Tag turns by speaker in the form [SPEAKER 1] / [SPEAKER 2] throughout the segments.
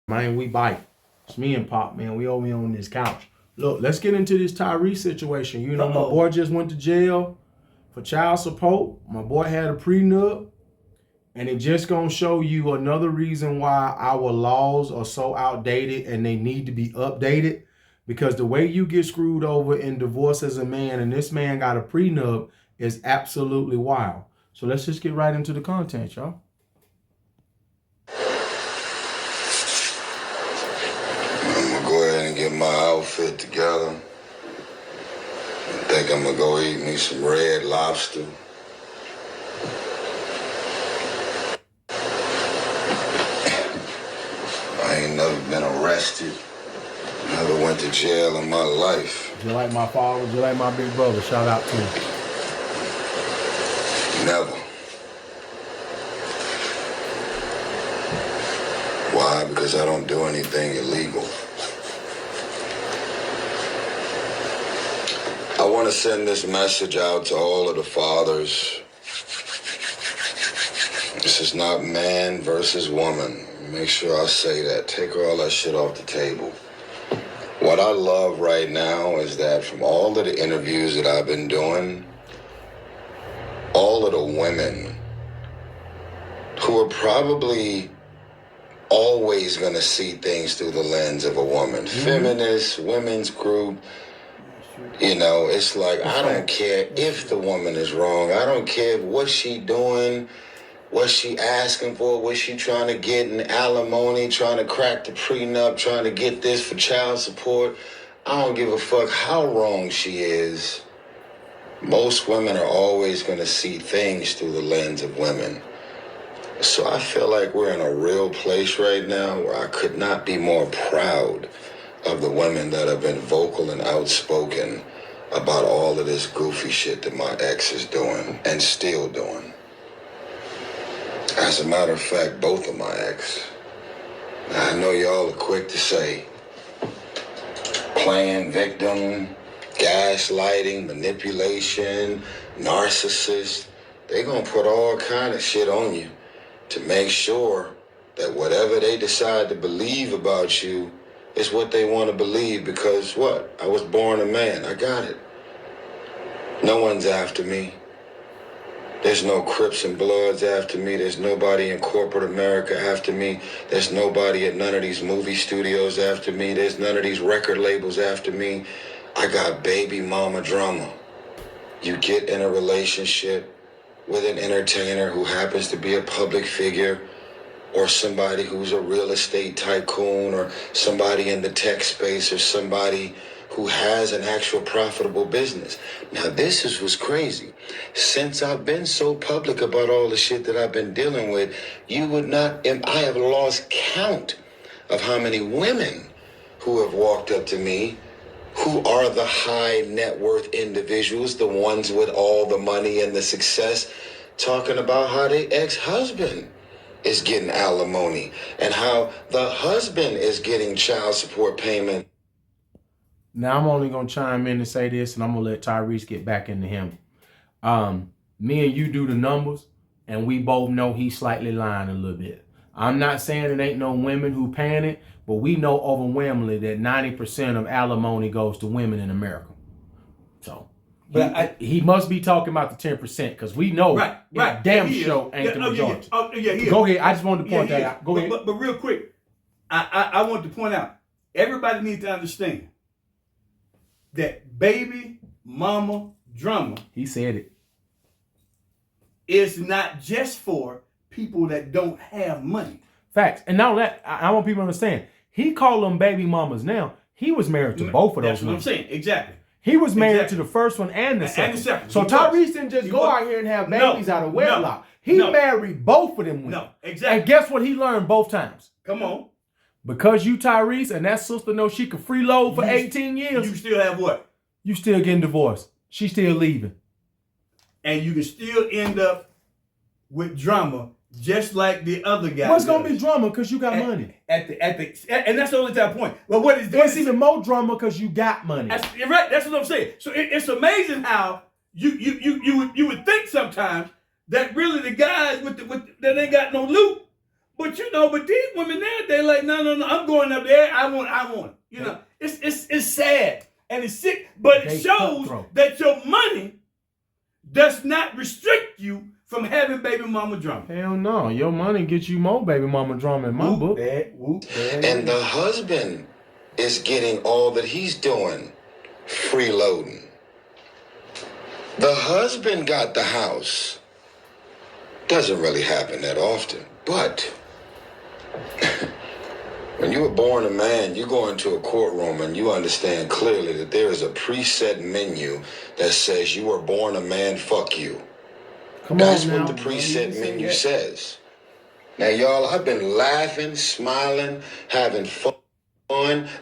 [SPEAKER 1] Man, we bite. It's me and Pop, man. We over here on this couch. Look, let's get into this Tyrese situation. You know, my boy just went to jail for child support. My boy had a prenup. And it just gonna show you another reason why our laws are so outdated and they need to be updated. Because the way you get screwed over in divorce as a man, and this man got a prenup, is absolutely wild. So let's just get right into the content, y'all.
[SPEAKER 2] I'm gonna go ahead and get my outfit together. I think I'm gonna go eat me some red lobster. I ain't never been arrested. Never went to jail in my life.
[SPEAKER 1] Just like my father, just like my big brother. Shout out to him.
[SPEAKER 2] Never. Why? Because I don't do anything illegal. I want to send this message out to all of the fathers. This is not man versus woman. Make sure I say that. Take all that shit off the table. What I love right now is that from all of the interviews that I've been doing, all of the women who are probably always going to see things through the lens of a woman. Feminists, women's group, you know, it's like, I don't care if the woman is wrong. I don't care what she doing, what she asking for, what she trying to get in alimony, trying to crack the prenup, trying to get this for child support. I don't give a fuck how wrong she is. Most women are always going to see things through the lens of women. So I feel like we're in a real place right now where I could not be more proud of the women that have been vocal and outspoken about all of this goofy shit that my ex is doing and still doing. As a matter of fact, both of my ex. Now, I know y'all are quick to say playing victim, gaslighting, manipulation, narcissist. They gonna put all kind of shit on you to make sure that whatever they decide to believe about you is what they want to believe, because what? I was born a man. I got it. No one's after me. There's no Crips and Bloods after me. There's nobody in corporate America after me. There's nobody at none of these movie studios after me. There's none of these record labels after me. I got baby mama drama. You get in a relationship with an entertainer who happens to be a public figure, or somebody who's a real estate tycoon, or somebody in the tech space, or somebody who has an actual profitable business. Now, this is what's crazy. Since I've been so public about all the shit that I've been dealing with, you would not, and I have lost count of how many women who have walked up to me who are the high net worth individuals, the ones with all the money and the success, talking about how their ex-husband is getting alimony and how the husband is getting child support payment.
[SPEAKER 1] Now, I'm only going to chime in and say this, and I'm going to let Tyrese get back into him. Me and you do the numbers, and we both know he's slightly lying a little bit. I'm not saying it ain't no women who paying it, but we know overwhelmingly that 90% of alimony goes to women in America. So, but he must be talking about the 10%, because we know damn show ain't the majority. Go ahead. I just wanted to point that out. Go ahead.
[SPEAKER 3] But real quick, I want to point out, everybody needs to understand that baby mama drama,
[SPEAKER 1] he said it,
[SPEAKER 3] is not just for people that don't have money.
[SPEAKER 1] Facts. And now that I want people to understand, he called them baby mamas now. He was married to both of those.
[SPEAKER 3] That's what I'm saying. Exactly.
[SPEAKER 1] He was married to the first one and the second. So Tyrese didn't just go out here and have babies out of wedlock. He married both of them women.
[SPEAKER 3] No, exactly.
[SPEAKER 1] And guess what he learned both times?
[SPEAKER 3] Come on.
[SPEAKER 1] Because you, Tyrese, and that sister knows she could freeload for 18 years.
[SPEAKER 3] You still have what?
[SPEAKER 1] You still getting divorced. She's still leaving.
[SPEAKER 3] And you can still end up with drama just like the other guy.
[SPEAKER 1] What's going to be drama? Because you got money.
[SPEAKER 3] And that's the only time point. Well, what is
[SPEAKER 1] this? It's even more drama because you got money.
[SPEAKER 3] Right. That's what I'm saying. So it's amazing how you would think sometimes that really the guys that ain't got no loot, But but these women now, they're like, no, I'm going up there. I want. It's sad and it's sick, but it shows that your money does not restrict you from having baby mama drama.
[SPEAKER 1] Hell no. Your money gets you more baby mama drama in my book.
[SPEAKER 2] And the husband is getting all that he's doing, freeloading. The husband got the house. Doesn't really happen that often, but when you were born a man, you go into a courtroom and you understand clearly that there is a preset menu that says you were born a man, fuck you. That's what the preset menu says. Now, y'all, I've been laughing, smiling, having fun,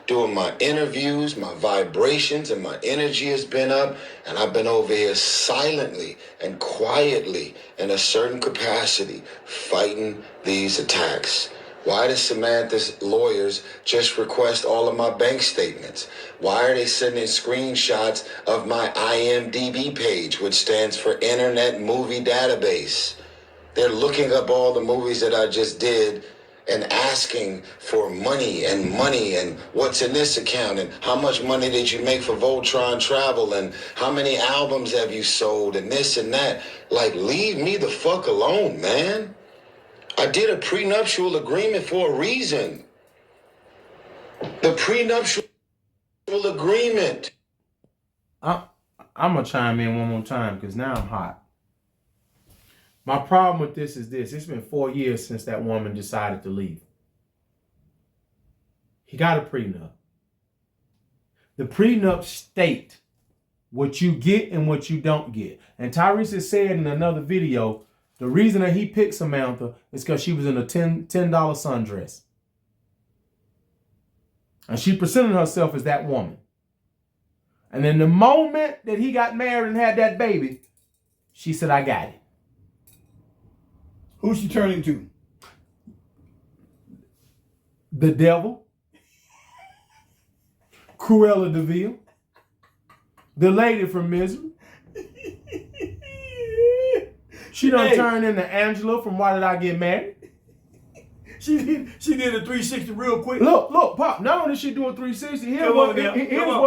[SPEAKER 2] doing my interviews, my vibrations and my energy has been up, and I've been over here silently and quietly in a certain capacity fighting these attacks. Why does Samantha's lawyers just request all of my bank statements? Why are they sending screenshots of my IMDb page, which stands for Internet Movie Database? They're looking up all the movies that I just did and asking for money and what's in this account and how much money did you make for Voltron Travel and how many albums have you sold and this and that. Like, leave me the fuck alone, man. I did a prenuptial agreement for a reason. The prenuptial agreement.
[SPEAKER 1] I'm going to chime in one more time because now I'm hot. My problem with this is this. It's been 4 years since that woman decided to leave. He got a prenup. The prenup state what you get and what you don't get. And Tyrese has said in another video, the reason that he picked Samantha is because she was in a $10 sundress. And she presented herself as that woman. And then the moment that he got married and had that baby, she said, I got it.
[SPEAKER 3] Who's she turning to?
[SPEAKER 1] The devil. Cruella de Vil. The lady from Misery. She done turned into Angela from Why Did I Get Married?
[SPEAKER 3] She did a 360 real quick.
[SPEAKER 1] Look, Pop, not only is she doing 360,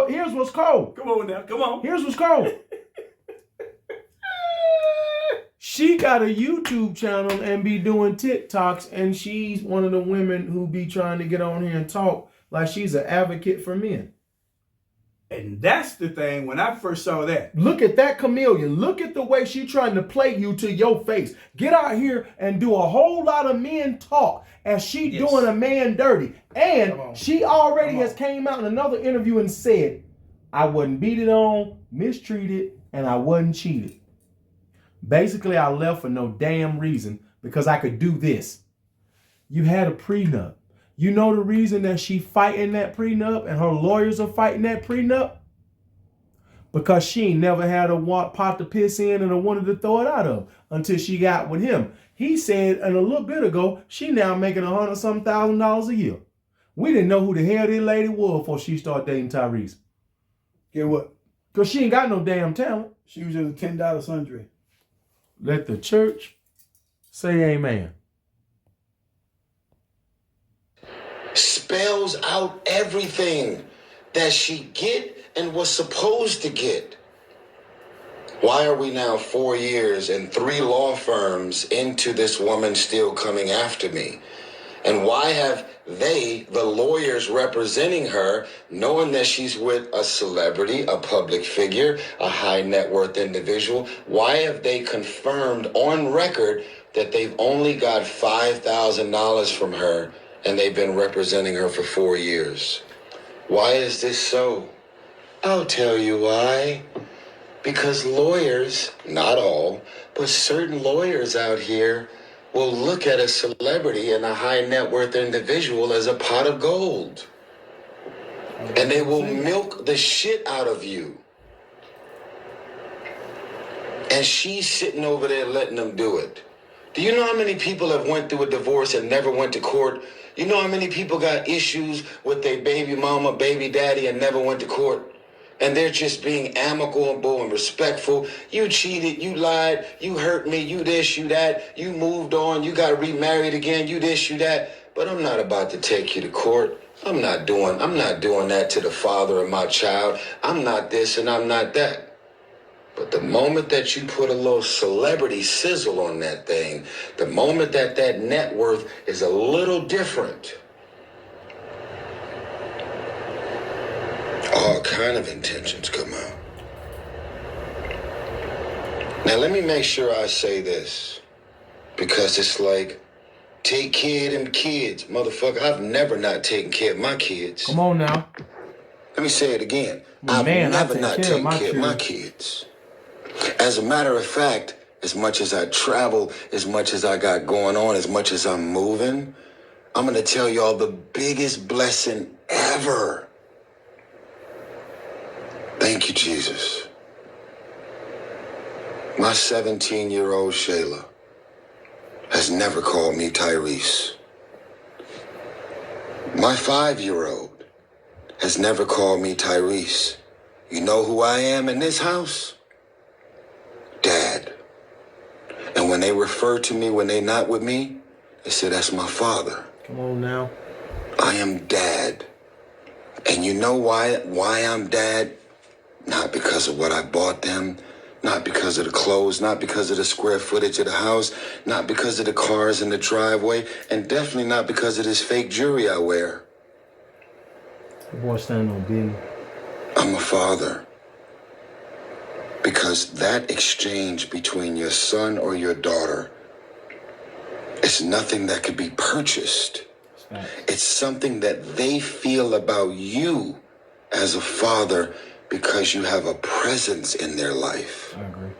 [SPEAKER 1] here's what's cold.
[SPEAKER 3] Come on now, come on.
[SPEAKER 1] Here's what's cold. She got a YouTube channel and be doing TikToks, and she's one of the women who be trying to get on here and talk like she's an advocate for men.
[SPEAKER 3] And that's the thing, when I first saw that.
[SPEAKER 1] Look at that chameleon. Look at the way she trying to play you to your face. Get out here and do a whole lot of men talk as she doing a man dirty. And she already has came out in another interview and said, I wasn't beaten on, mistreated, and I wasn't cheated. Basically, I left for no damn reason because I could do this. You had a prenup. You know the reason that she fighting that prenup and her lawyers are fighting that prenup? Because she ain't never had a pot to piss in and a wanted to throw it out of until she got with him. He said, and a little bit ago, she now making $100,000 a year. We didn't know who the hell this lady was before she started dating Tyrese.
[SPEAKER 3] Get what?
[SPEAKER 1] Because she ain't got no damn talent.
[SPEAKER 3] She was in a $10 sundress.
[SPEAKER 1] Let the church say amen.
[SPEAKER 2] Spells out everything that she get and was supposed to get. Why are we now 4 years and 3 law firms into this woman still coming after me? And why have they, the lawyers representing her, knowing that she's with a celebrity, a public figure, a high net worth individual, why have they confirmed on record that they've only got $5,000 from her and they've been representing her for 4 years? Why is this so? I'll tell you why. Because lawyers, not all, but certain lawyers out here will look at a celebrity and a high net worth individual as a pot of gold. And they will milk the shit out of you. And she's sitting over there letting them do it. Do you know how many people have went through a divorce and never went to court? You know how many people got issues with their baby mama, baby daddy, and never went to court? and they're just being amicable and respectful. You cheated, you lied, you hurt me, you this, you that, you moved on, you got remarried again, you this, you that. But I'm not about to take you to court. I'm not doing that to the father of my child. I'm not this and I'm not that. But the moment that you put a little celebrity sizzle on that thing, the moment that net worth is a little different, all kind of intentions come out. Now let me make sure I say this, because it's like, take care of them kids. Motherfucker, I've never not taken care of my kids.
[SPEAKER 1] Come on now.
[SPEAKER 2] Let me say it again. I've never not taken care of my kids. As a matter of fact, as much as I travel, as much as I got going on, as much as I'm moving, I'm going to tell y'all the biggest blessing ever. Thank you, Jesus. My 17-year-old Shayla has never called me Tyrese. My 5-year-old has never called me Tyrese. You know who I am in this house? Dad. And when they refer to me when they not with me, they say that's my father.
[SPEAKER 1] Come on now.
[SPEAKER 2] I am Dad. And you know why I'm Dad? Not because of what I bought them, not because of the clothes, not because of the square footage of the house, not because of the cars in the driveway, and definitely not because of this fake jewelry I wear.
[SPEAKER 1] The boy standing on business.
[SPEAKER 2] I'm a father. Because that exchange between your son or your daughter is nothing that could be purchased. It's something that they feel about you as a father because you have a presence in their life.
[SPEAKER 1] I agree.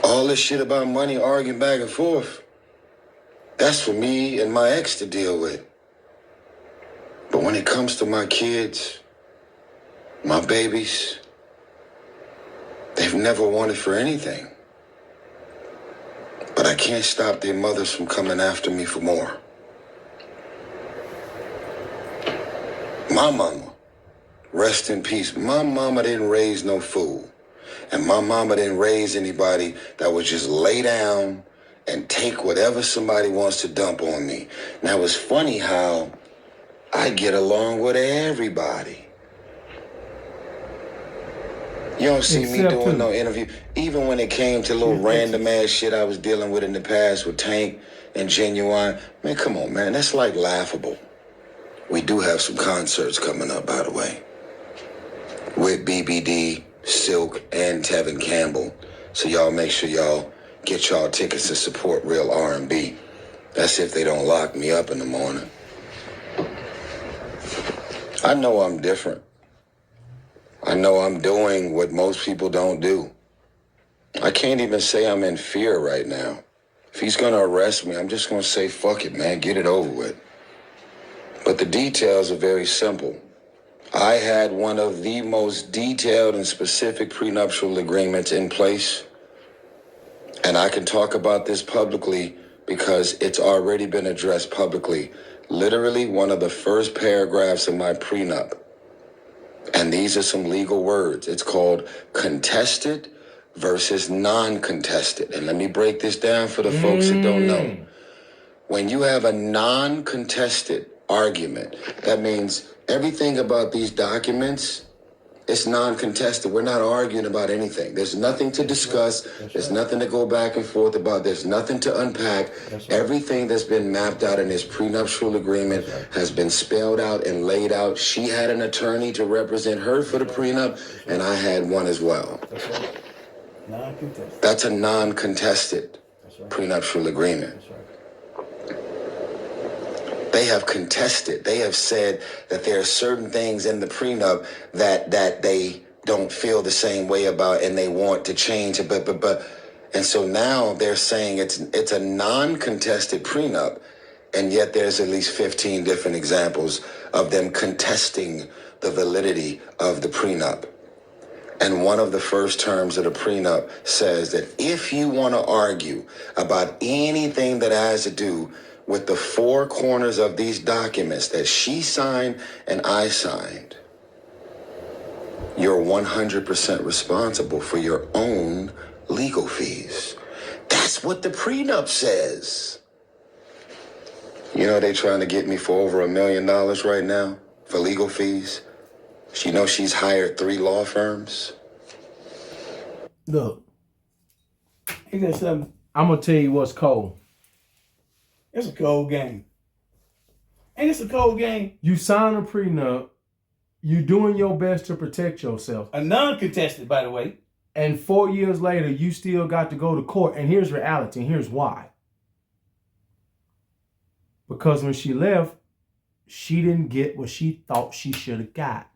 [SPEAKER 2] All this shit about money, arguing back and forth, that's for me and my ex to deal with. But when it comes to my kids, my babies, they've never wanted for anything. But I can't stop their mothers from coming after me for more. My mama, rest in peace, my mama didn't raise no fool. And my mama didn't raise anybody that would just lay down and take whatever somebody wants to dump on me. Now, it's funny how I get along with everybody. You don't see me doing no interview. Even when it came to little random ass shit I was dealing with in the past with Tank and Genuine. Man, come on, man. That's like laughable. We do have some concerts coming up, by the way, with BBD, Silk, and Tevin Campbell. So y'all make sure y'all get y'all tickets to support real R&B. That's if they don't lock me up in the morning. I know I'm different. I know I'm doing what most people don't do. I can't even say I'm in fear right now. If he's gonna arrest me, I'm just gonna say, fuck it, man, get it over with. But the details are very simple. I had one of the most detailed and specific prenuptial agreements in place. And I can talk about this publicly because it's already been addressed publicly. Literally one of the first paragraphs of my prenup. And these are some legal words. It's called contested versus non-contested. And let me break this down for the folks that don't know. When you have a non-contested argument, that means everything about these documents is non-contested. We're not arguing about anything. There's nothing to discuss. There's nothing to go back and forth about. There's nothing to unpack. Everything that's been mapped out in this prenuptial agreement has been spelled out and laid out. She had an attorney to represent her for the prenup, and I had one as well. That's a non-contested prenuptial agreement. They have contested. They have said that there are certain things in the prenup that they don't feel the same way about and they want to change it. And so now they're saying it's a non-contested prenup, and yet there's at least 15 different examples of them contesting the validity of the prenup. And one of the first terms of the prenup says that if you want to argue about anything that has to do with the four corners of these documents that she signed and I signed, You're 100% responsible for your own legal fees. That's what the prenup says. You know they trying to get me for over $1 million right now for legal fees. You know she's hired 3 law firms.
[SPEAKER 1] Look,
[SPEAKER 3] Ain't that something?
[SPEAKER 1] I'm gonna tell you what's cold.
[SPEAKER 3] It's a cold game. And it's a cold game.
[SPEAKER 1] You sign a prenup, you doing your best to protect yourself.
[SPEAKER 3] A non-contested, by the way.
[SPEAKER 1] And 4 years later, you still got to go to court. And here's reality, and here's why. Because when she left, she didn't get what she thought she should have got.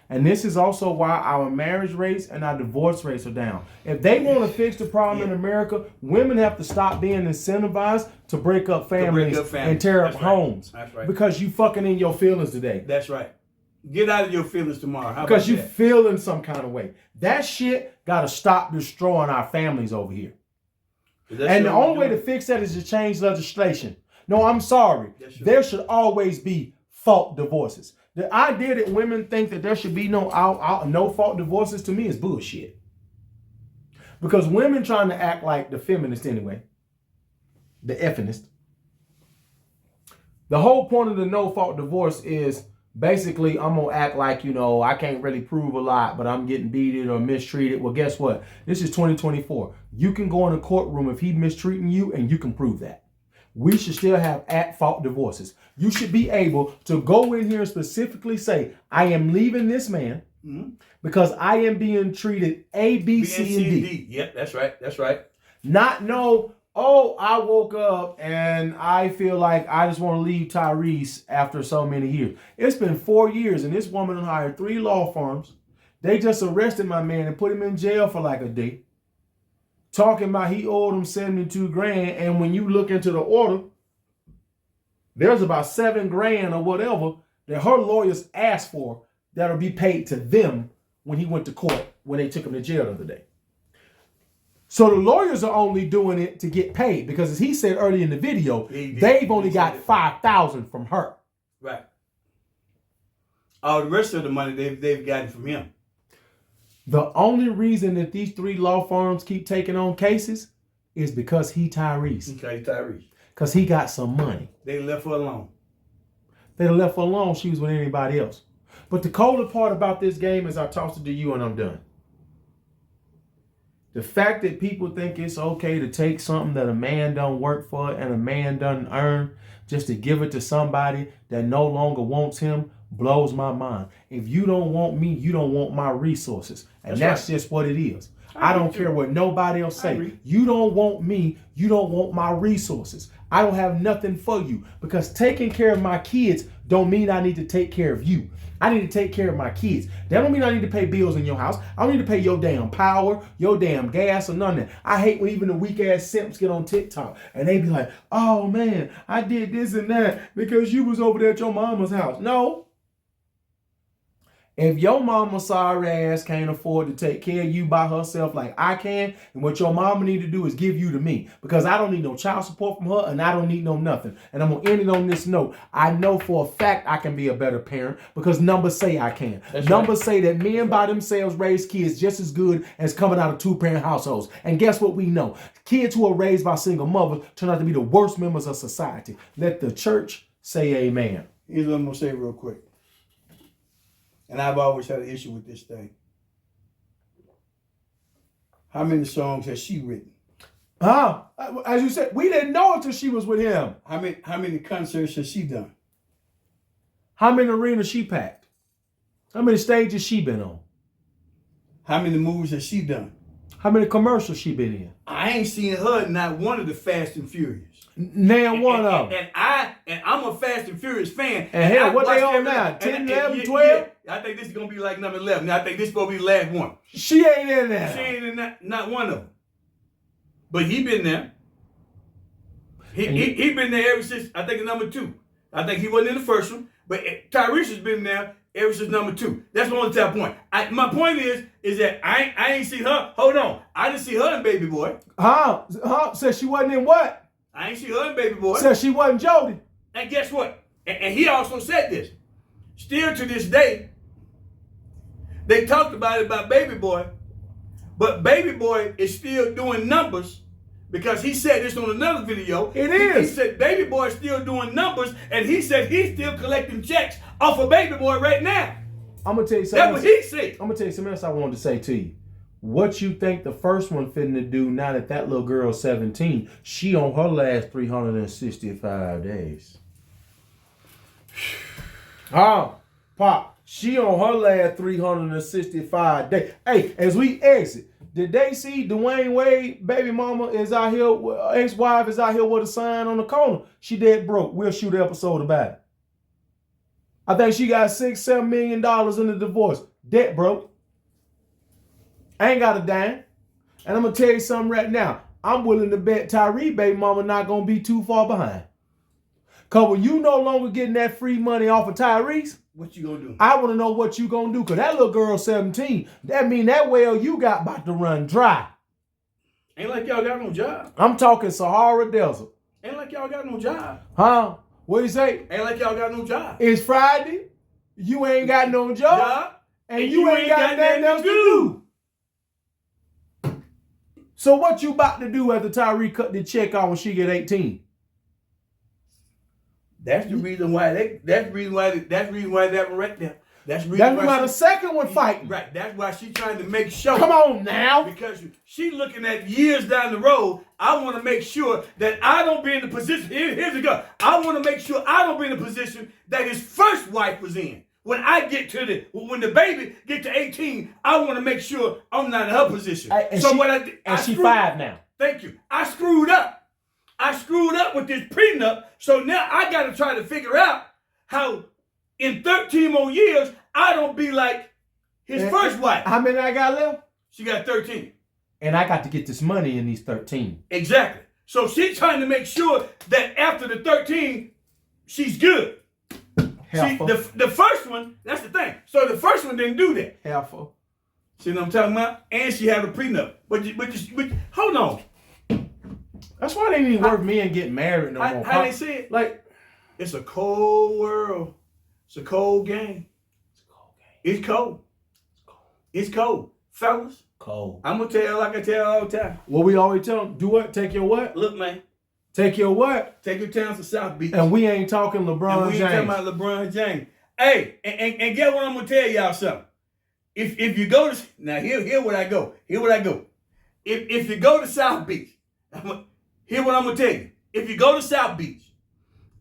[SPEAKER 1] And this is also why our marriage rates and our divorce rates are down. If they want to fix the problem in America, women have to stop being incentivized to break up families, and tear up homes.
[SPEAKER 3] That's right.
[SPEAKER 1] Because you fucking in your feelings today.
[SPEAKER 3] That's right. Get out of your feelings tomorrow. How
[SPEAKER 1] Because
[SPEAKER 3] about
[SPEAKER 1] you
[SPEAKER 3] that?
[SPEAKER 1] feeling some kind of way. That shit got to stop destroying our families over here. And the only way to fix that is to change legislation. No, I'm sorry. There should always be fault divorces. The idea that women think that there should be no fault divorces, to me, is bullshit. Because women trying to act like the feminist anyway, the effeminist. The whole point of the no fault divorce is basically I'm gonna act like, I can't really prove a lot, but I'm getting beaten or mistreated. Well, guess what? This is 2024. You can go in a courtroom if he's mistreating you, and you can prove that. We should still have at-fault divorces. You should be able to go in here and specifically say, I am leaving this man because I am being treated A, B, C, and D.
[SPEAKER 3] Yep, that's right. That's right.
[SPEAKER 1] Not I woke up and I feel like I just want to leave Tyrese after so many years. It's been 4 years and this woman hired 3 law firms. They just arrested my man and put him in jail for like a day. Talking about he owed him $72,000, and when you look into the order, there's about $7,000 or whatever that her lawyers asked for that'll be paid to them when he went to court when they took him to jail the other day. So the lawyers are only doing it to get paid because, as he said earlier in the video, they've only got $5,000 from her.
[SPEAKER 3] Right. All the rest of the money they've gotten from him.
[SPEAKER 1] The only reason that these 3 law firms keep taking on cases is because he Tyrese.
[SPEAKER 3] Okay, Tyrese.
[SPEAKER 1] Because he got some money.
[SPEAKER 3] They left her alone.
[SPEAKER 1] They left her alone. She was with anybody else. But the colder part about this game is I toss it to you and I'm done. The fact that people think it's okay to take something that a man don't work for and a man doesn't earn just to give it to somebody that no longer wants him blows my mind. If you don't want me, you don't want my resources. And that's just what it is. I don't care what nobody else say. You don't want me, you don't want my resources. I don't have nothing for you because taking care of my kids don't mean I need to take care of you. I need to take care of my kids. That don't mean I need to pay bills in your house. I don't need to pay your damn power, your damn gas, or none of that. I hate when even the weak ass simps get on TikTok and they be like, oh man, I did this and that because you was over there at your mama's house. No. If your mama sorry ass can't afford to take care of you by herself like I can, and what your mama need to do is give you to me because I don't need no child support from her and I don't need no nothing. And I'm going to end it on this note. I know for a fact I can be a better parent because numbers say I can. Numbers say that men by themselves raise kids just as good as coming out of 2-parent households. And guess what we know? Kids who are raised by single mothers turn out to be the worst members of society. Let the church say amen.
[SPEAKER 3] Here's what I'm going to say real quick. And I've always had an issue with this thing. How many songs has she written?
[SPEAKER 1] As you said, we didn't know until she was with him.
[SPEAKER 3] How many concerts has she done?
[SPEAKER 1] How many arenas she packed? How many stages she been on?
[SPEAKER 3] How many movies has she done?
[SPEAKER 1] How many commercials she been in?
[SPEAKER 3] I ain't seen her in not one of the Fast and Furious.
[SPEAKER 1] Name one of them.
[SPEAKER 3] And I'm a Fast and Furious fan.
[SPEAKER 1] And hell, what they on now? 10, 11, 12?
[SPEAKER 3] Yeah, I think this is going to be like number 11. I think this is going to be the last one.
[SPEAKER 1] She ain't in there.
[SPEAKER 3] She ain't in not one of them. But he been there. He been there ever since, I think, number 2. I think he wasn't in the first one. But Tyrese has been there ever since number 2. That's the only point. My point is that I ain't see her. Hold on. I didn't see her in Baby Boy.
[SPEAKER 1] Said she wasn't in what?
[SPEAKER 3] I ain't see her in Baby Boy.
[SPEAKER 1] Said she wasn't Jody.
[SPEAKER 3] And guess what? And he also said this. Still to this day, They talked about it about Baby Boy, but Baby Boy is still doing numbers because he said this on another video. He said Baby Boy is still doing numbers, and he said he's still collecting checks off of Baby Boy right now.
[SPEAKER 1] I'm gonna tell you something.
[SPEAKER 3] That's what he said.
[SPEAKER 1] I'm gonna tell you something else I wanted to say to you. What you think the first one finna do now that little girl's 17? She on her last 365 days. Pop, she on her last 365 days. Hey, as we exit, did they see Dwayne Wade, baby mama is out here, ex-wife is out here with a sign on the corner? She dead broke. We'll shoot an episode about it. I think she got $6-7 million in the divorce. Dead broke. I ain't got a dime. And I'm going to tell you something right now. I'm willing to bet Tyrese baby mama not going to be too far behind. Because when you no longer getting that free money off of Tyrese,
[SPEAKER 3] what you going to do?
[SPEAKER 1] I want to know what you going to do. Because that little girl 17, that mean that well you got about to run dry.
[SPEAKER 3] Ain't like y'all got no job.
[SPEAKER 1] I'm talking Sahara Desert.
[SPEAKER 3] Ain't like y'all got no job.
[SPEAKER 1] Huh? What you say?
[SPEAKER 3] Ain't like y'all got no job.
[SPEAKER 1] It's Friday. You ain't got no job. And you ain't got nothing else to do. So what you about to do after Tyree cut the check off when she get 18?
[SPEAKER 3] That's the reason why that's the reason why that one right there. That's why
[SPEAKER 1] the second one fighting.
[SPEAKER 3] Right. That's why she's trying to make sure.
[SPEAKER 1] Come on now.
[SPEAKER 3] Because she looking at years down the road. I want to make sure that I don't be in the position. Here's the go. I want to make sure I don't be in the position that his first wife was in. When the baby get to 18, I want to make sure I'm not in her position.
[SPEAKER 1] She 5 now.
[SPEAKER 3] Thank you. I screwed up. I screwed up with this prenup. So now I got to try to figure out how in 13 more years, I don't be like his first wife.
[SPEAKER 1] How many I got left?
[SPEAKER 3] She got 13.
[SPEAKER 1] And I got to get this money in these 13.
[SPEAKER 3] Exactly. So she's trying to make sure that after the 13, she's good. See, the first one, that's the thing. So the first one didn't do that.
[SPEAKER 1] Helpful.
[SPEAKER 3] See what I'm talking about? And she had a prenup. But hold on.
[SPEAKER 1] That's why they ain't even worth me and getting married no more.
[SPEAKER 3] How they say it?
[SPEAKER 1] Like,
[SPEAKER 3] it's a cold world. It's a cold game. It's cold. It's cold. Fellas.
[SPEAKER 1] Cold.
[SPEAKER 3] I'm going to tell you like I tell all the time.
[SPEAKER 1] What we always tell them, do what? Take your what?
[SPEAKER 3] Look, man.
[SPEAKER 1] Take your what?
[SPEAKER 3] Take your towns to South Beach.
[SPEAKER 1] And we ain't talking LeBron James.
[SPEAKER 3] We ain't talking about LeBron James. Hey, and get what I'm going to tell y'all something. If you go to, now here what I go. Here what I go. If you go to South Beach, hear what I'm going to tell you. If you go to South Beach,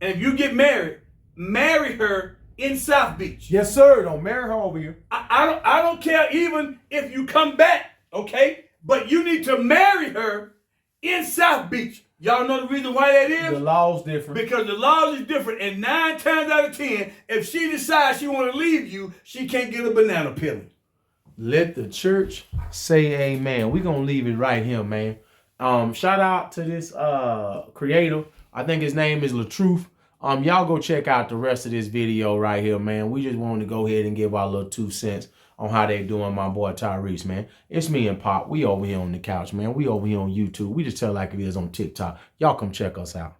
[SPEAKER 3] and if you get married, marry her in South Beach.
[SPEAKER 1] Yes, sir. Don't marry her over here.
[SPEAKER 3] I don't care even if you come back, okay? But you need to marry her in South Beach. Y'all know the reason why that is?
[SPEAKER 1] The law's different.
[SPEAKER 3] Because the laws is different. And 9 times out of 10, if she decides she want to leave you, she can't get a banana peeling.
[SPEAKER 1] Let the church say amen. We're going to leave it right here, man. Shout out to this creator. I think his name is LaTruth. Y'all go check out the rest of this video right here, man. We just wanted to go ahead and give our little 2 cents on how they doing my boy Tyrese, man. It's me and Pop. We over here on the couch, man. We over here on YouTube. We just tell like it is on TikTok. Y'all come check us out.